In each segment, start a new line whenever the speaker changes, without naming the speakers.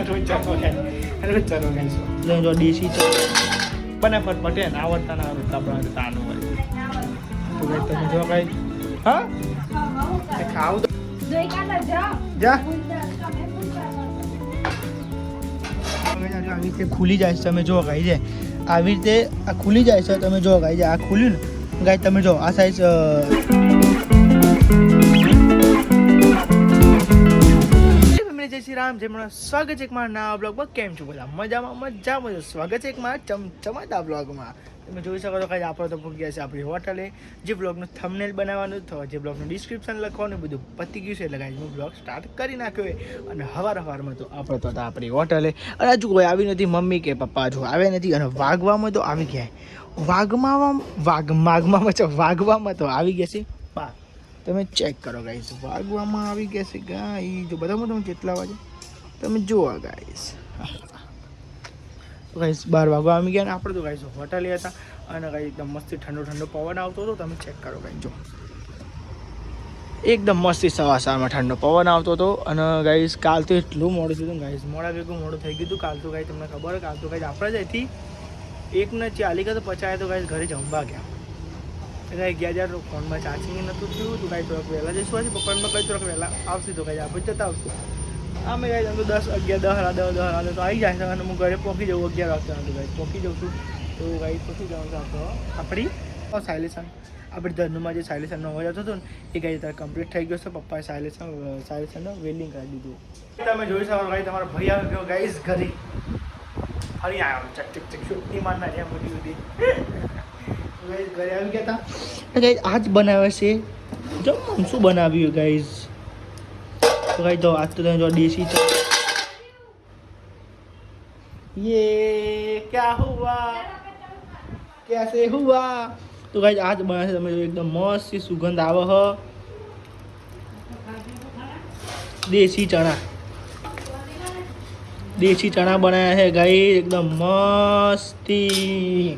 રોજ ચાલો ખાઈશું જો દેશી ચા બને ફટફટે ને આવડતા ના રોટલા બનાવે તાનું હોય તો ભાઈ તમે જો કઈ હા ખાવ તો જા આવી રીતે ખુલી જાય છે તમે જો ગાઈ છે આવી રીતે આ ખુલી જાય છે તમે જો ગાઈ છે આ ખુલ્યું ને ગાઈ તમે જો આ સાઈઝ જય શ્રી રામ જય મને સ્વાગત છે એક મારા નવા બ્લોગમાં કેમ છો બધા મજામાં સ્વાગત છે એક મારા ચમચમાતા બ્લોગમાં તમે જોઈ શકો છો કાંઈ આપણે તો ભૂગ્યા છે આપણી હોટલે જે બ્લોગનું થંબનેલ બનાવવાનું તો જે બ્લોગનું ડિસ્ક્રિપ્શન લખવાનું બધું પતી ગયું છે એટલે કાંઈ હું બ્લોગ સ્ટાર્ટ કરી નાખ્યો અને હવારમાં તો આપણે તો હતા આપણી હોટલે અને હજુ કોઈ આવી નથી મમ્મી કે પપ્પા હજુ આવ્યા નથી અને વાગવામાં તો આવી ગયા વાગવામાં તો આવી ગયા છે બા તમે ચેક કરો ગાઈસ વાગવામાં આવી ગયા છે ગાઈ જો બધા તમે કેટલા વાગે તમે જુઓ ગાઈસ તો ગાઈસ 12 વાગવા આવી ગયા ને આપણે તો ગાઈસ હોટલે હતા અને ગાઈ એકદમ મસ્ત ઠંડો પવન આવતો હતો તમે ચેક કરો ગાઈ જો એકદમ મસ્તી સવારમાં ઠંડો પવન આવતો હતો અને ગાઈસ કાલ તો એટલું મોડું થયું ગાઈસ મોડા ભેગું મોડું થઈ ગયું હતું કાલ તો ગાઈ તમને ખબર કાલ તો ગાઈ આપણે જ અહીંથી 1:40 તો પચાય તો ગાઈસ ઘરે જમવા ગયા એટલે ગયા હજાર ફોનમાં ચાર્જિંગ નહોતું થયું તો કાંઈ થોડાક વહેલા જઈશું આજે પપ્પાને કંઈ થોડાક વહેલા આવશે તો કાંઈ આપણે જતા આવશું અમે કાંઈ આમ તો 10 તો આવી જાય છે અને હું ઘરે પહોંચી જવું 11 વાગતા તો કાંઈ પહોંચી જઉં છું તો કાંઈ પહોંચી જવાનું છે આપણી સાયલેશન આપણે ધનુમાં જે સાયલેશનનો અવાજ આવતો હતો ને એ કાંઈ ત્યારે કમ્પ્લીટ થઈ ગયો છે પપ્પાએ સાયલેશનનો વેલ્ડિંગ કરી દીધું તમે જોઈ શકો કાંઈ તમારો ભાઈ આવી ગયો ગાઈસ ઘરે ફરી આવ્યો ચક શક્તિમાનના જેમ બધી ઘરે આવી ગયા હતા ગાઈઝ આજ બનાવે છે જમવાનું શું બનાવ્યું ગાઈઝ તો ગાઈઝ જો આજ તો તમે જો દેશી ચા યે ક્યા હુઆ कैसे हुआ તો ગાઈઝ આજ બનાવે છે તમે જો એકદમ મસ્ત સુગંધ આવે હ દેશી ચણા બનાવ્યા છે ગાઈઝ એકદમ મસ્તી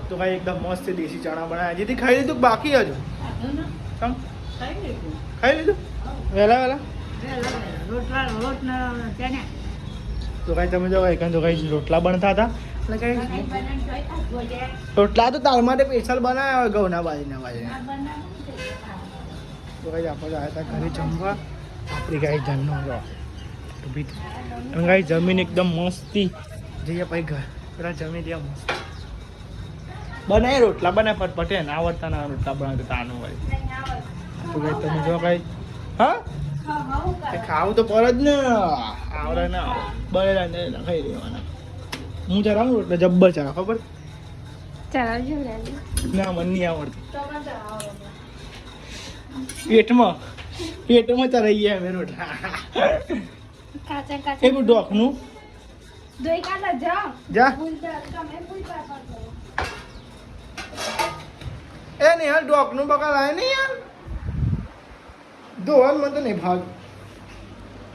તો ભાઈ એકદમ મસ્ત દેશી ચણા બનાવ્યા જેથી ખાઈ લીધું બાકી હજુ ખાઈ લીધું વહેલા તો કાંઈ તમે જો કાંઈ તો કાંઈ રોટલા બનતા હતા એટલે કાંઈ રોટલા તો તાર માટે સ્પેશિયલ બનાવ્યા હોય ઘઉંના બાજરીના તો કાંઈ આપણે આવ્યા હતા ઘરે જમવા આપણી ગાય જન્મ અને કાંઈ જમીન એકદમ મસ્તી જઈએ પછી ઘર પેલા જમી ત્યાં મસ્ત બનાય રોટલા બનાય ફટફટે ને આવડતા ના રોટલા બનાવે તાનું હોય તો ભાઈ તમે જો કઈ હા ખાવું તો પર જ ને આવડે ના બનેલા ને ખાઈ લેવાના હું ચલાવું રોટલા જબ્બર ચલા ખબર ના મને નહીં આવડતું પેટમાં ચલાવી ગયા અમે રોટલા એવું ડોકનું જા એ નહીં યાર ડોકનું બકાલ આવે નહીં યાર ધોવાનું મને તો નહીં ભાગ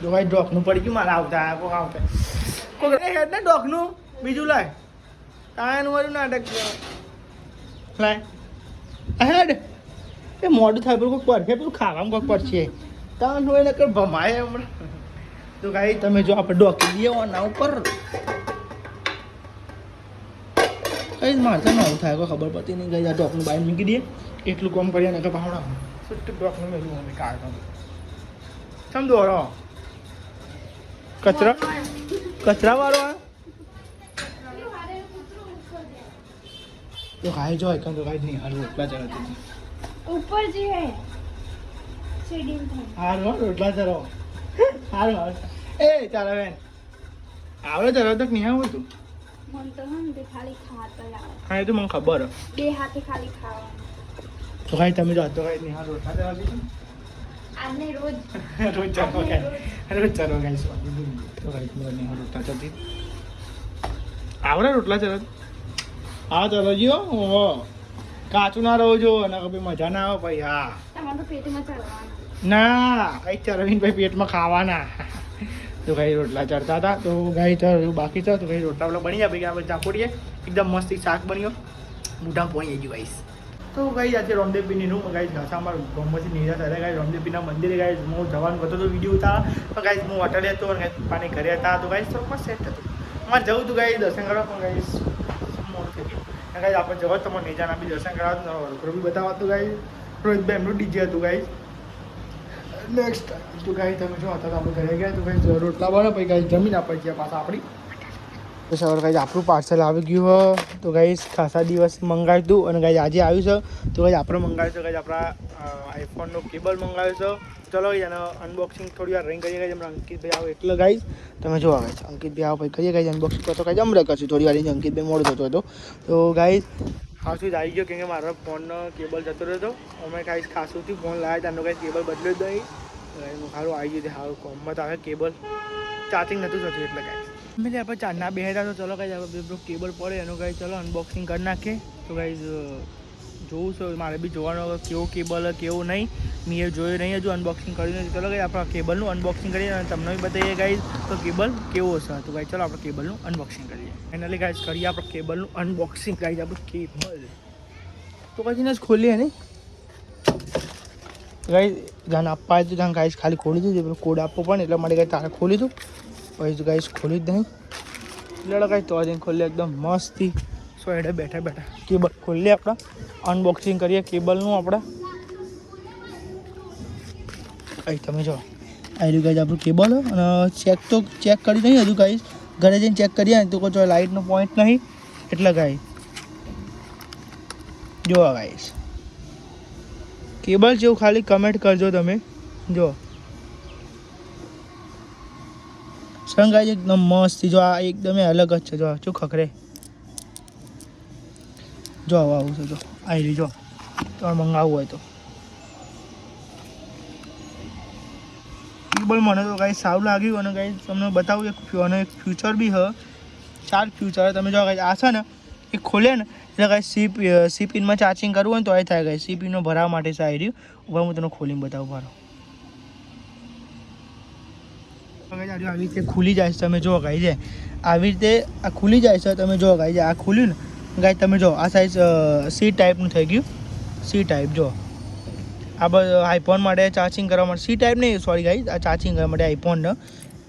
જો ભાઈ ડોકનું પડી ગયું મારે આવતા કોઈ હેડ ને ડોકનું બીજું લાય તાનું મારું નાટક લાય હેડ એ મોડું થાય પેલું કોઈ પડશે પેલું ખાવામાં કોઈક પડશે તાન હોય ને કઈ ભમાય હમણાં તો કાંઈ તમે જો આપણે ડોકી દઈએ ના ઉપર કઈ મારતા ના થાય કોઈ ખબર પડતી નહીં ગઈ આ ડોકનું બહાર મૂકી દઈએ એટલું કામ કરીએ ને કે ભાવડા સુટ્ટ ડોકનું મેલું અમે કાઢ સમજો રો કચરા વાળો તો ખાઈ જો એક તો ખાઈ નહીં હાલ રોટલા ચડાવતી
ऊपर जी है सीढ़ी
હાલ રોટલા ચડાવો હાલ એ ચાલો બેન આવડે ચલાવ તક નહીં આવડતું
मन तो हम दे खाली खाता लाओ
હા એ તો મને ખબર
બે હાથે ખાલી ખાવા
તો કાંઈ તમે જો તો કાંઈ નહીં હાલ રોટલા ચડાવી
આને રોજ
ચાલો ગાઈસ તો કાંઈ મને નહીં હાલ રોટલા ચડતી આવડે રોટલા ચડાવ હા ચલાવજો ઓહો કાચું ના રહો જો અને કભી મજા ના આવે ભાઈ હા
તમારે તો પેટમાં ચડવાનું
ના કઈ ચરવીને ભાઈ પેટમાં ખાવાના તો કઈ રોટલા ચડતા હતા તો ગાઈ ચર બાકી છે તો કઈ રોટલા બની જાય ભાઈ આપણે ચાપોડીએ એકદમ મસ્ત શાક બન્યો મોઢા પોણી ગયું ગાઈસ તો તો ગાઈસ આજે રામદેવ પીરનું ગાઈસ ઘાસા અમારા ગામમાંથી નીરા થયા ગાઈસ રામદેવ પીરના મંદિરે ગાઈસ હું જવાનું હતો તો વિડીયો ઉતારા તો ગાઈસ હું હોટલે હતો અને પપ્પાને ઘરે હતા તો ગાઈસ થોડુંક સેટ હતું અમારે જવું હતું ગાઈસ દર્શન કરવા પણ ગાઈસ મોડું થઈ ગયું અને ગાઈસ આપણે જવા તમારે નેજાના બી દર્શન કરાવવા વળખરો બી બતાવતું ગાઈસ રોહિતભાઈ એમનું ડીજે હતું ગાઈસ નેક્સ્ટ તો ગાઈસ તમે જો હતા તો આપણે ઘરે ગયા તો ગાઈસ રોટલા બનાવો પછી ગાઈસ જમીન આપણે ગયા પાછા આપણી તો સવારે ગાઈસ આપણું પાર્સલ આવી ગયું તો ગાઈસ ખાસા દિવસ મંગાવ્યું હતું અને ગાઈસ આજે આવ્યું છે તો ગાઈસ આપણે મંગાવ્યું છે ગાઈસ આપણા આઈફોનનો કેબલ મંગાવ્યો છે ચલો ગાઈસ આનો અનબોક્સિંગ થોડી વાર રહીને કરીએ ગાઈસ હમણાં અંકિતભાઈ આવે એટલે ગાઈસ તમે જોવા ગાઈસ અંકિતભાઈ આવો પછી કરીએ ગાઈસ અનબોક્સિંગ તો ગાઈસ હમણાં કરશું થોડી વાર અંકિતભાઈ મોડું થતો હતો તો ગાઈસ ખાસું જ આવી ગયો કેમ કે મારા ફોનનો કેબલ જતો રહ્યો હતો અમે ગાઈસ ખાસુંથી ફોન લાવ્યા ત્યાંનો ગાઈસ કેબલ બદલ્યો જ નહીં સારું આવી ગયું સારું કોમમાં તો આવે કેબલ ચાર્જિંગ નહોતું થતું એટલે ગાઈસ મેં આપણે ચારના બે હતા તો ચલો ગાઈસ આપણે પેલો કેબલ પડે એનું ગાઈસ ચલો અનબોક્સિંગ કરી નાખીએ તો ગાઈસ જોવું છે મારે બી જોવાનું કેવો કેબલ કેવું નહીં મેં જોયું નહીં હજુ અનબોક્સિંગ કર્યું નથી ચલો ગાઈસ આપણે કેબલનું અનબોક્સિંગ કરીએ અને તમને બી બતાવીએ ગાઈસ તો કેબલ કેવો હશે તો ગાઈસ ચલો આપણે કેબલનું અનબોક્સિંગ કરીએ ફાઇનલી ગાઈસ કરીએ આપણે કેબલનું અનબોક્સિંગ ગાઈસ આપણું કેબલ તો પછી ને જ ખોલીએ નહીં ગાઈસ જાન આપવા હતું ત્યાં ગાઈસ ખાલી ખોલી દીધું પેલું કોડ આપવો પણ એટલા માટે ગાઈસ તારે ખોલી દઉં પછી તો ગાઈસ ખોલી જ નહીં એટલે ગાઈસ તો આજે ખોલી એકદમ મસ્તી સો એડે બેઠા બેઠા કેબલ ખોલીએ આપણે અનબોક્સિંગ કરીએ કેબલનું આપણે અહીં તમે જો આવી રહ્યું ગાઈસ આપણું કેબલ અને ચેક કરી નહીં હજુ ગાઈસ ઘરે જઈને ચેક કરીએ ને તો કોઈ લાઇટનો પોઈન્ટ નહીં એટલે ગાઈસ જો ગાઈસ કેબલ જેવું ખાલી કમેન્ટ કરજો તમે જો સંગાઈ એકદમ મસ્ત જો આ એકદમ અલગ જ છે જો શું ખખરે જો આવું છે જો આવી રહી જો તમારે મંગાવવું હોય તો કેબલ મને તો કાંઈ સારું લાગ્યું અને કાંઈ તમને બતાવું એક ફ્યુચર બી હ 4 ફ્યુચર તમે જો કાંઈ આ છે ને એ ખોલે ને એટલે કાંઈ સી પિનમાં ચાર્જિંગ કરવું હોય ને તો એ થાય કાંઈ સી પિનનો ભરાવા માટે છે આવી રહ્યું ઉપર હું તમને ખોલીને બતાવું ભરો આવી રીતે ખુલી જાય છે તમે જો ગાઈ છે આવી રીતે આ ખુલી જાય છે તમે જો ગાઈ છે આ ખુલ્યું ને ગાઈ તમે જો આ સાઈઝ સી ટાઈપનું થઈ ગયું સી ટાઈપ જો આ બધું આઈફોન માટે ચાર્જિંગ કરવા માટે સી ટાઈપ નહીં સોરી ગાઈ આ ચાર્જિંગ કરવા માટે આઈફોનનો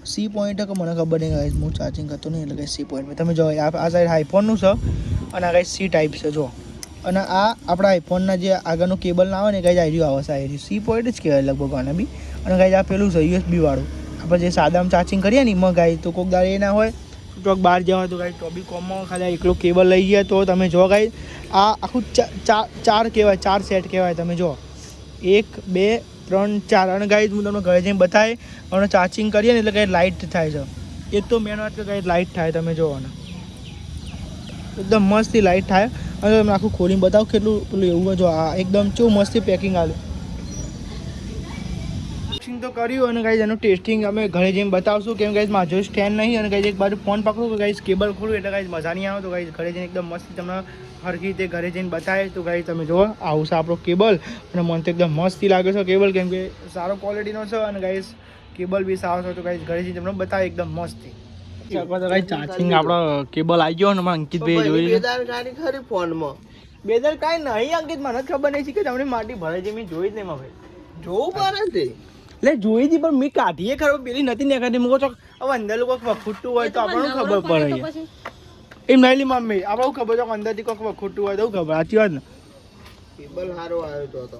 સી પોઈન્ટ કે મને ખબર નહીં ગાઈસ હું ચાર્જિંગ કરતો નહીં એટલે સી પોઈન્ટ તમે જો આ સાઈડ આઈફોનનું છે અને આ ગાઈસ સી ટાઈપ છે જો અને આ આપણા આઈફોનના જે આગળનું કેબલ ના આવે ને ગાઈસ આવી રહ્યું આવે છે આવી સી પોઈન્ટ જ કહેવાય લગભગ આને બી અને ગાઈસ આ પેલું છે યુએસબી વાળું આપણે જે સાદામાં ચાર્જિંગ કરીએ ને એમાં ગાઈ તો કોઈક દાડે એ ના હોય ચોક બહાર જવા તો ગાઈ ટોબી કોમમાં ખાલી એકલો કેબલ લઈ ગયા તો તમે જો ગાઈ આ આખું ચાર કહેવાય 4 સેટ કહેવાય તમે જો 1 2 3 4 અને ગાઈ હું તમને ઘરે જઈને બતાવે અને ચાર્જિંગ કરીએ ને એટલે ગાઈ લાઇટ થાય છે એક તો મેન વાત કે ગાઈ લાઇટ થાય તમે જોવો ને એકદમ મસ્તી લાઇટ થાય અને તમે આખું ખોલીને બતાવો કેટલું પેલું એવું જો આ એકદમ કેવું મસ્તી પેકિંગ આવ્યું તો કર્યું અને ગાઈઝ એનું ટેસ્ટિંગ અમે ઘરે જઈને બતાવશું કેમ ગાઈઝ મારો સ્ટેન્ડ નહીં અને ગાઈઝ એક બાજુ ફોન પકડું કે ગાઈઝ કેબલ ખોલું એટલે ગાઈઝ મજા નહીં આવે તો ગાઈઝ ઘરે જઈને એકદમ મસ્ત તમને હરખી રીતે ઘરે જઈને બતાવે તો ગાઈઝ તમે જુઓ આવું છે આપણો કેબલ અને મને તો એકદમ મસ્તી લાગે છે કેબલ કેમ કે સારો ક્વોલિટીનો છે અને ગાઈઝ કેબલ બી સારો છે તો ગાઈઝ ઘરે જઈને તમને બતાવે એકદમ મસ્તી ચાર્જિંગ આપણો કેબલ આવી ગયો ને અંકિતભાઈ જોઈ
બેદરકારી ખરી ફોનમાં
બેદર કાંઈ નહીં અંકિત મને ખબર નહીં કે તમને માટી ભરે છે મેં જોઈ જ નહીં ભાઈ
જોવું પડે તે
એટલે જોઈ હતી પણ મેં કાઢીએ ખબર પેલી નથી ને કાઢી મૂકો ચોક હવે અંદર લોકો વખૂટતું હોય તો આપણને ખબર પડે એમ નહીં લી મમ્મી આપણે ખબર છે અંદરથી કોઈક વખૂટતું હોય તો ખબર સાચી વાત ને
કેબલ સારો આવ્યો તો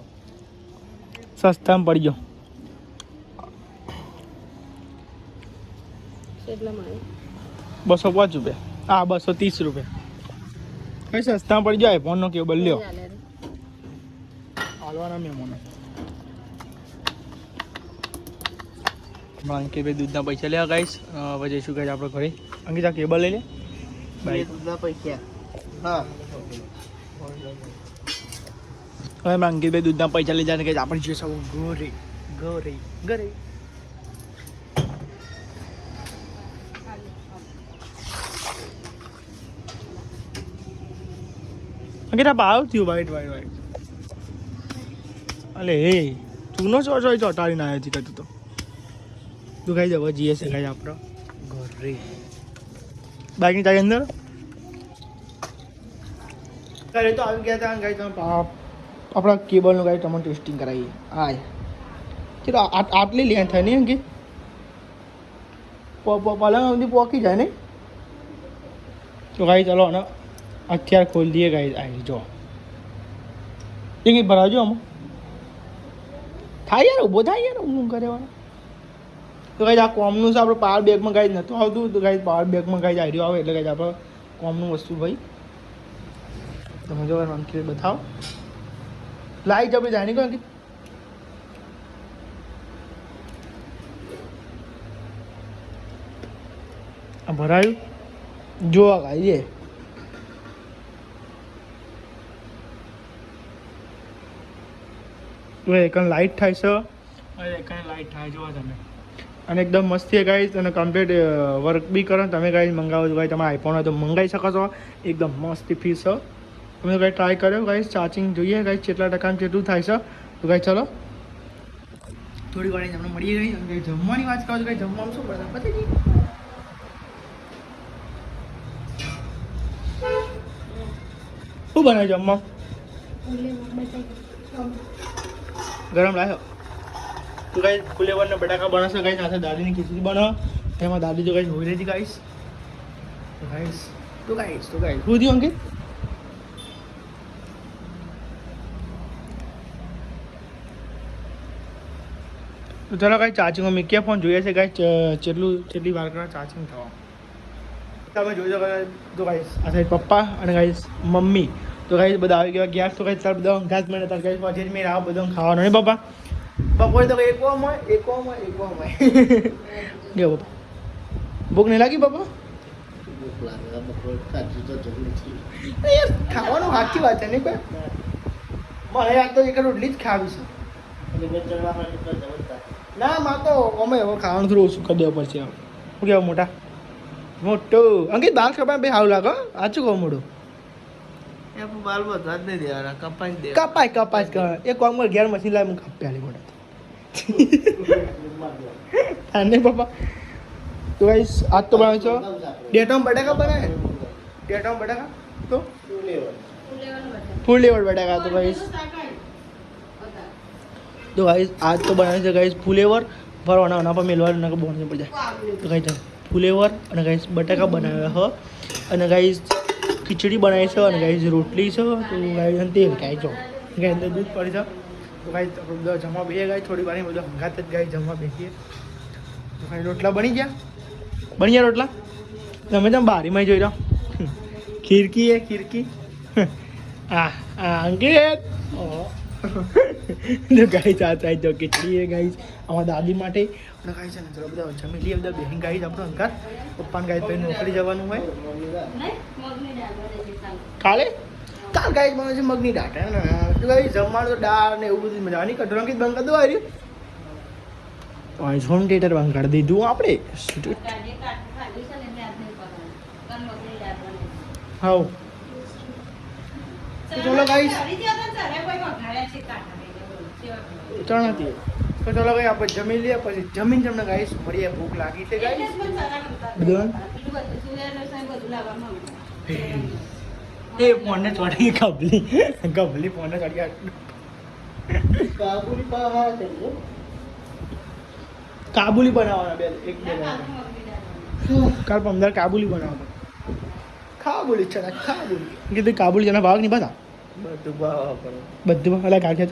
સસ્તામાં પડી ગયો ₹205 હા ₹230 કઈ સસ્તામાં પડી જાય ફોનનો કેબલ લ્યો હાલવાના મહેમાનો અંકિતભાઈ દૂધના પૈસા લેવા ગાઈશ હવે જઈશું ગાઈશ આપણે ઘરે અંકિત આ કેબલ લઈ લે બાય
દૂધના પૈસા હા
હવે અંકિતભાઈ દૂધના પૈસા લઈ જાય ગાઈશ આપણે જઈશું ઘરે ઘરે ઘરે અંકિત આ ભાવ થયું વાઈટ અલે હે ચૂનો ચોટાડીને આવ્યો છે કતું તો તું ખાઈ જાવ જીએસ ખાઈ આપણો ઘરે બાઈકની ચાવી અંદર ઘરે તો આવી ગયા હતા ગાઈ તમે આપણા કેબલનું ગાઈસ તમને ટેસ્ટિંગ કરાવીએ હા ચલો આટલી લેન્થ થાય નહીં કે પલંગ સુધી પોકી જાય નહીં તો ગાઈસ ચાલો અને અત્યારે ખોલી દઈએ ગાઈસ આવી જો એ કંઈ ભરાવજો આમાં થાય યાર ઊભો થાય યાર હું કરેવાનું તો ગાઈસ આ કોમનું છે આપણે પાવર બેગમાં ગાઈસ નહોતું આવતું તો ગાઈસ પાવર બેગમાં ગાઈસ આઈડિયો આવે એટલે ગાઈસ આપણે કોમનું વસ્તુ ભાઈ તમે જો અંકિત બતાવો લાઈટ આપણે જાણી કહો અંકિત આ ભરાયું જોવા ગાઈએ તો એકણ લાઈટ થાય છે અને એકણ લાઈટ થાય જોવા તમે અને એકદમ મસ્તી ગાઈસ અને કમ્પ્લીટ વર્ક બી કરો તમે ગાઈસ મંગાવો છો ગાઈસ તમારે આઈફોન હોય તો મંગાવી શકો છો એકદમ મસ્તી ફીસ છે તમે ગાઈસ ટ્રાય કર્યો ગાઈસ ચાર્જિંગ જોઈએ ગાઈસ કેટલા ટકાનું કેટલું થાય છે તો ગાઈસ ચલો થોડી વાર તમને મળી ગઈ અને જમવાની વાત કરો છો ગાઈસ જમવાનું શું બરાબર પતી ગઈ શું બનાવ્યું જમવા ગરમ લાવ્યો તો ગાઈસ ફુલેવરના બટાકા બનાવશે ગાઈસ સાથે દાદીની ખીચડી બનાવો એમાં દાદી તો ગાઈસ હોઈ રહી હતી ગાઈસ તો ગાઈસ શું થયું અંકિત તો ચાલો ગાઈસ ચાર્જિંગમાં મૂક્યા ફોન જોઈએ છે ગાઈસ કેટલી વાર કરવા ચાર્જિંગ થવા તમે જોઈ શકો તો ગાઈસ આ સાઈડ પપ્પા અને ગાઈસ મમ્મી તો ગાઈસ બધા આવી ગયા ગેસ તો ગાઈસ તાર બધા ઘાસ મને તાર ગાઈસ પછી મેં આ બધું ખાવાનું નહીં પપ્પા બપોરે તો એક વાર ગયો પપ્પા ભૂખ નહીં લાગી પપ્પા ખાવાનું સાચી વાત છે નહીં કોઈ મારે આ તો એક રોટલી જ ખાવી છે ના માં તો અમે હવે ખાવાનું થોડું ઓછું કરી દેવું પડશે શું કહેવાય મોટું અંકિત બાલ કપાય બે સારું લાગે આચું કહું મોટું
બાલ બધા જ નહીં દેવાના કપાઈ દે
કપાય એક વાંગમાં ઘેર મશીન લાવી હું કાપ્યા મોટા અને પપ્પા તો ગાઈસ આજ તો બનાવ્યો છો ડેટમ બટાકા બનાવે ડેટમ બટાકા તો ફૂલ લેવલ બટાકા તો ગાઈસ આજ તો બનાવ્યું છે ગાઈસ ફુલેવર ભરવાના આના પર મેલવાના નકર બોન પડી જાય તો ગાઈસ ફુલેવર અને ગાઈસ બટાકા બનાવ્યા છે અને ગાઈસ ખીચડી બનાવી છે અને ગાઈસ રોટલી છે તો ગાઈસ અને તેલ ગાઈસ જો ગાઈસ અંદર દૂધ પડી છે તો ગાઈસ બધા જમવા બેસીએ ગાઈસ થોડી વાર બધા હંગાત જ ગાઈસ જમવા બેસીએ તો ગાઈસ રોટલા બની ગયા રોટલા તમે તમે બારીમાં જોઈ રહ્યો ખીરકી અંકિત તો ગાઈસ આ થાય તો કેટલી એ ગાઈસ અમારા દાદી માટે અને ગાઈસ છે ને ચલો બધા જમી લઈએ બધા બેહીને ગાઈસ આપણો અંકાર પપ્પાને ગાઈસ ભાઈ નોકરી જવાનું હોય કાલ ગાઈસ બને છે મગની દાળ હે ને તો ગાઈસ જમવાનું તો દાળ ને એવું બધું મજા નહીં કટોરા કે બંધ કરી દો આવી હોમ થિયેટર બંધ કરી દીધું આપણે હા ચલો ગાઈસ ત્રણ હતી તો ચલો ગાઈ આપણે જમી લઈએ પછી જમીન તમને ગાઈસ મળીએ ભૂખ લાગી છે ગાઈસ બધું એ ફોનને ચડી ગભલી ફોનને ચડી કાબુલી બનાવવાના એક બે કાલ 15 કાબુલી બનાવવા કાબુલી ચણા કાબુલી કીધું કાબુલી ચણા ભાગ નહીં બધા બધું અલગ કાઢે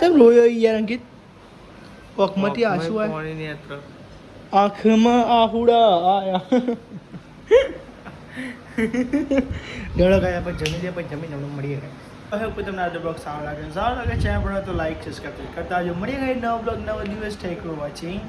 તેમ રોયો યાર અંકિત આંખમાંથી આંસુ આવ્યા આંખમાં આહુડા આયા ડળો ગયા પછી જમી લે પછી જમીન આપણે મળીએ ગઈ હવે કોઈ તમને આ બ્લોગ સારો લાગે ચેનલ પર તો લાઈક સબસ્ક્રાઈબ કરતા જો મળીએ ગઈ નવો બ્લોગ નવો દિવસ થેન્ક યુ ફોર વોચિંગ